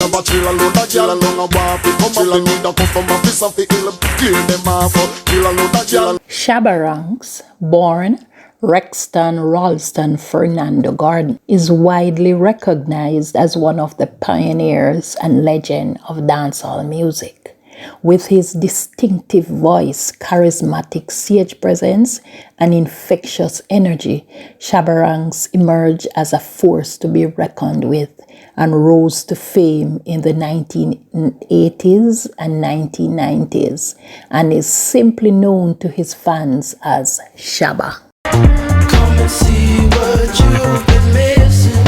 Shabba chill a load of gyal along a walk. Come chill a need a customer piece of the ill. Clear them off. Chill a load of gyal. Shabba Ranks, born Rexton Ralston Fernando Gordon, is widely recognized as one of the pioneers and legend of dancehall music. With his distinctive voice, charismatic stage presence, and infectious energy, Shabba Ranks emerged as a force to be reckoned with and rose to fame in the 1980s and 1990s, and is simply known to his fans as Shabba. Come and see what you've been missing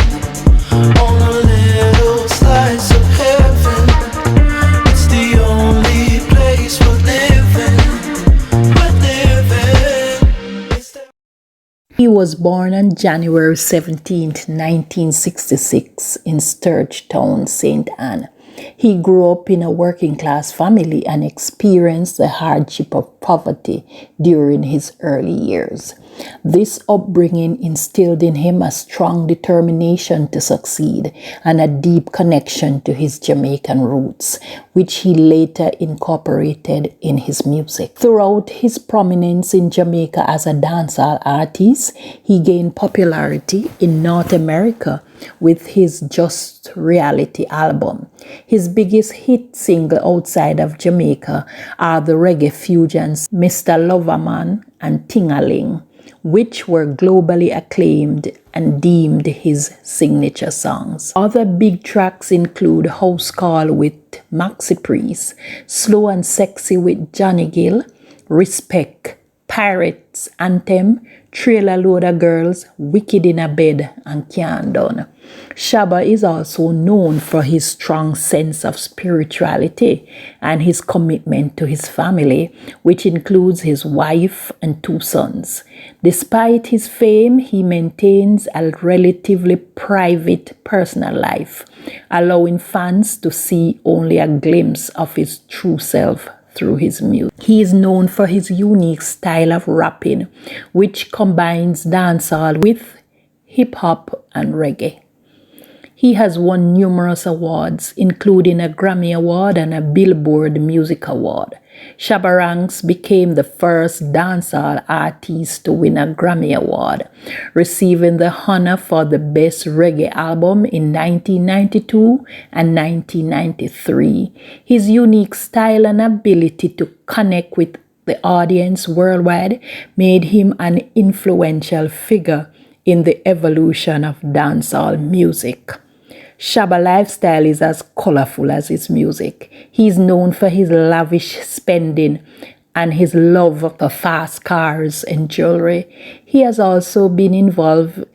on a little slice of heaven. It's the only place we're living. He was born on January 17, 1966 in Sturgetown, St. Anne. He grew up in a working-class family and experienced the hardship of poverty during his early years. This upbringing instilled in him a strong determination to succeed and a deep connection to his Jamaican roots, which he later incorporated in his music. Throughout his prominence in Jamaica as a dancehall artist, he gained popularity in North America with his Just Reality album. His biggest hit single outside of Jamaica are the reggae fusions Mr. Loverman and Ting-a-ling, which were globally acclaimed and deemed his signature songs. Other big tracks include House Call with Maxi Priest, Slow and Sexy with Johnny Gill, Respect, Pirates Anthem, Trailer Load of Girls, Wicked in a Bed, and Can't Done. Shabba is also known for his strong sense of spirituality and his commitment to his family, which includes his wife and 2 sons. Despite his fame, he maintains a relatively private personal life, allowing fans to see only a glimpse of his true self through his music. He is known for his unique style of rapping, which combines dancehall with hip-hop and reggae. He has won numerous awards, including a Grammy Award and a Billboard Music Award. Shabba Ranks became the first dancehall artist to win a Grammy Award, receiving the honor for the Best Reggae Album in 1992 and 1993. His unique style and ability to connect with the audience worldwide made him an influential figure in the evolution of dancehall music. Shabba lifestyle is as colorful as his music. He is known for his lavish spending and his love for fast cars and jewelry. He has also been involved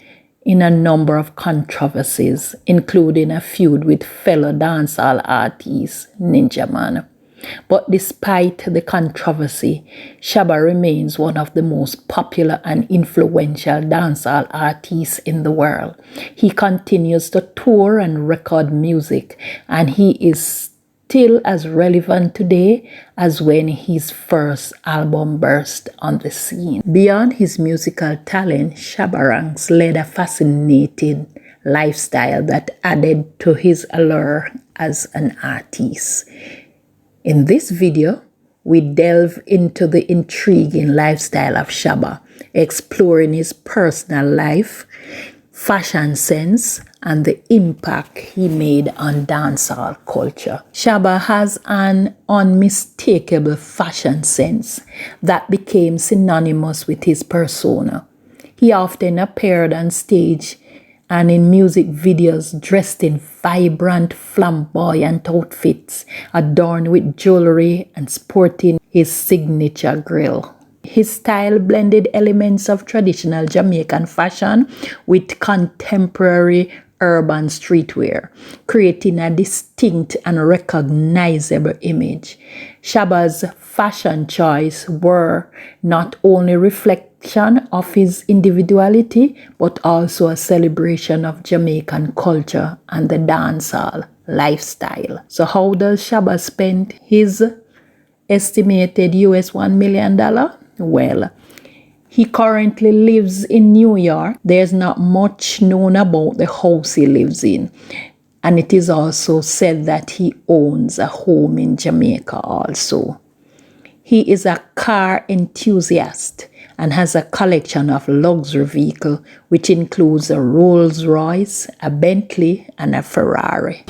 in a number of controversies, including a feud with fellow dancehall artist Ninja Man. But despite the controversy, Shabba remains one of the most popular and influential dancehall artists in the world. He continues to tour and record music, and he is still as relevant today as when his first album burst on the scene. Beyond his musical talent, Shabba Ranks led a fascinating lifestyle that added to his allure as an artist. In this video, we delve into the intriguing lifestyle of Shabba, exploring his personal life, fashion sense, and the impact he made on dancehall culture. Shabba has an unmistakable fashion sense that became synonymous with his persona. He often appeared on stage and in music videos dressed in vibrant, flamboyant outfits, adorned with jewelry and sporting his signature grill. His style blended elements of traditional Jamaican fashion with contemporary urban streetwear, creating a distinct and recognizable image. Shabba's fashion choice were not only reflection of his individuality, but also a celebration of Jamaican culture and the dancehall lifestyle. So how does Shabba spend his estimated US $1 million? Well, he currently lives in New York. There's not much known about the house he lives in, And it is also said that he owns a home in Jamaica also. He is a car enthusiast and has a collection of luxury vehicles, which includes a Rolls-Royce, a Bentley, and a Ferrari.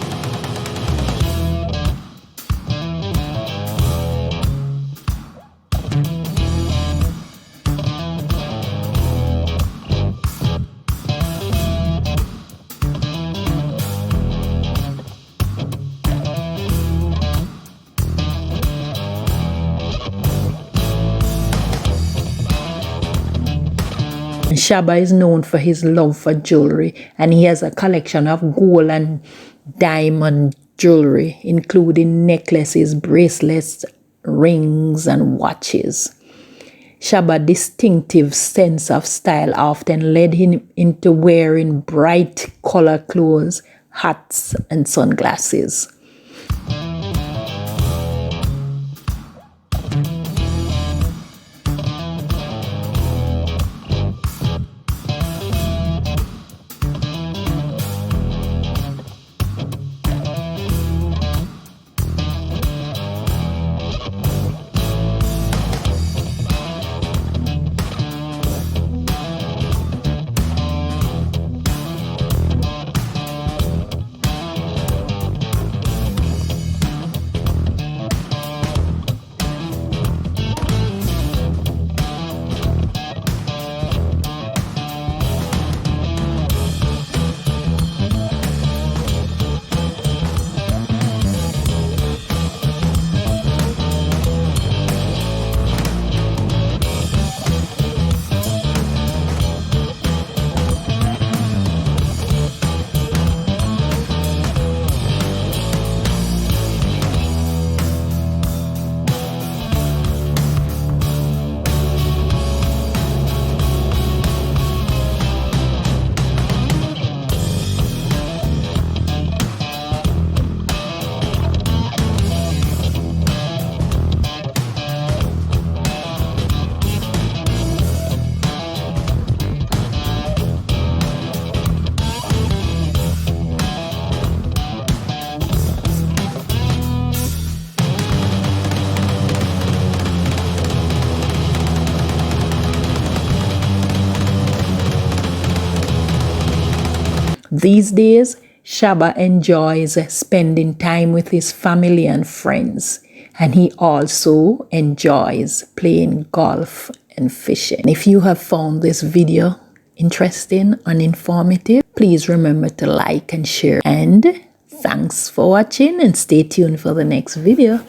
Shabba is known for his love for jewelry, and he has a collection of gold and diamond jewelry, including necklaces, bracelets, rings, and watches. Shabba's distinctive sense of style often led him into wearing bright color clothes, hats, and sunglasses. These days, Shabba enjoys spending time with his family and friends, and he also enjoys playing golf and fishing. If you have found this video interesting and informative, please remember to like and share. And thanks for watching, and stay tuned for the next video.